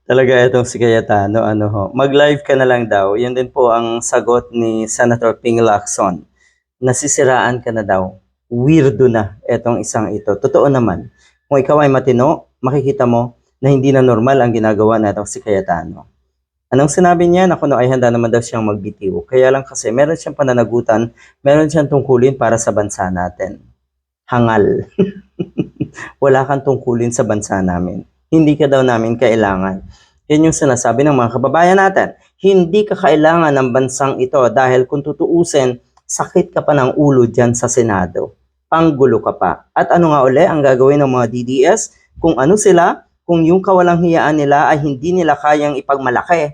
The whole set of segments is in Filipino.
Talaga itong si Cayetano, ano ho, mag-live ka na lang daw. Yun din po ang sagot ni Senator Ping Lacson. Nasisiraan ka na daw. Weirdo na itong isang ito. Totoo naman. Kung ikaw ay matino, makikita mo na hindi na normal ang ginagawa na itong si Cayetano. Anong sinabi niya? Naku no, ay handa naman daw siyang magbitiw. Kaya lang kasi meron siyang pananagutan, meron siyang tungkulin para sa bansa natin. Hangal. Wala kang tungkulin sa bansa namin. Hindi ka daw namin kailangan. Yan yung sinasabi ng mga kababayan natin. Hindi ka kailangan ng bansang ito dahil kung tutuusin, sakit ka pa ng ulo dyan sa Senado. Panggulo ka pa. At ano nga uli ang gagawin ng mga DDS? Kung ano sila, kung yung kawalang hiyaan nila ay hindi nila kayang ipagmalaki,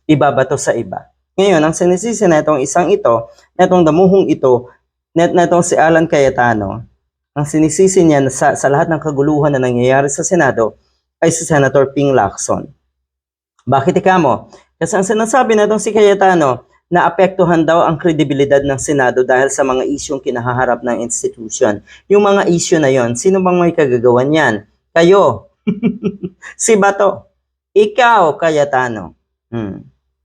ibabato sa iba. Ngayon, ang sinisisi na itong isang ito, na itong damuhong ito, na itong si Alan Cayetano, ang sinisisi niya sa lahat ng kaguluhan na nangyayari sa Senado ay si Senator Ping Lacson. Bakit mo? Kasi ang sinasabi na itong si Cayetano, na apektuhan daw ang kredibilidad ng Senado dahil sa mga isyong kinahaharap ng institution. Yung mga issue na yon, sino bang may kagagawan yan? Kayo. Si Bato. Ikaw, Cayetano.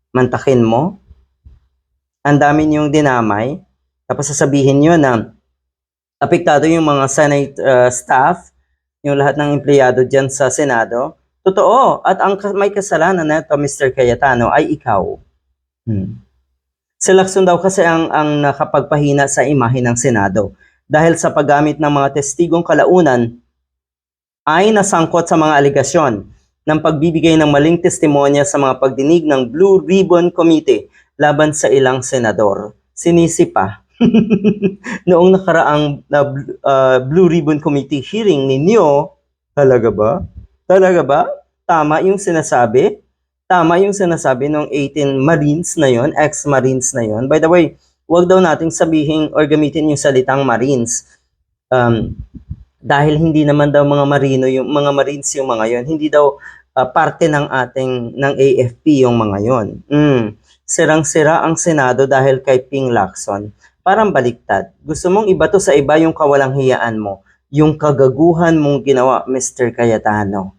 Mantakin mo? Ang dami niyong dinamay. Tapos sasabihin niyo na apektado yung mga Senate staff, yung lahat ng empleyado dyan sa Senado. Totoo. At ang may kasalanan na ito, Mr. Cayetano, ay ikaw. Si Lacson daw kasi ang nakapagpahina sa imahe ng Senado dahil sa paggamit ng mga testigong kalaunan ay nasangkot sa mga aligasyon ng pagbibigay ng maling testimonya sa mga pagdinig ng Blue Ribbon Committee laban sa ilang senador. Sinisi pa. Noong nakaraang Blue Ribbon Committee hearing ninyo, talaga ba? Talaga ba? Tama yung sinasabi? Tama yung sinasabi ng 18 Marines na yon, ex-Marines na yon. By the way, wag daw nating sabihin or gamitin yung salitang Marines. Dahil hindi naman daw mga Marino, yung mga Marines yung mga yon. Hindi daw parte ng AFP yung mga yon. Sirang-sira ang Senado dahil kay Ping Lacson. Parang baliktad. Gusto mong ibato sa iba yung kawalang hiyaan mo. Yung kagaguhan mong ginawa, Mr. Cayetano.